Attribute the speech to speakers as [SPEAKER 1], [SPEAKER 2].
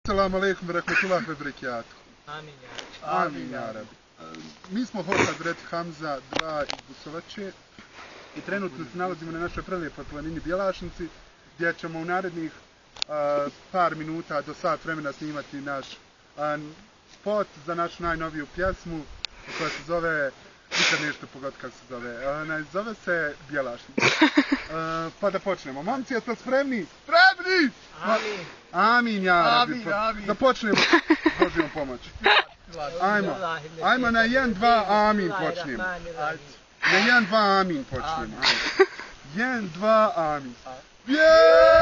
[SPEAKER 1] Assalamu alaikum wa rahmatullahi wa barakatuh.
[SPEAKER 2] Amin ja.
[SPEAKER 1] Amin ja Rabi. Mi smo Hof Hazret Hamza 2 iz Busovače i trenutno se nalazimo na našoj prelijepoj planini Bjelašnici gdje ćemo u narednih par minuta do sat vremena snimati naš spot za našu najnoviju pjesmu koja se zove, nikad nešto pogod kako se zove, zove se Bjelašnica. Pa da počnemo. Momci, jeste spremni? Spremni!
[SPEAKER 2] Amin.
[SPEAKER 1] Amin, ja Rabi. Da počnemo. Božijom pomoć. Ajmo na 1, 2, amin počnemo. Na 1, 2, amin počnemo. 1, 2, amin. Bjelašnica!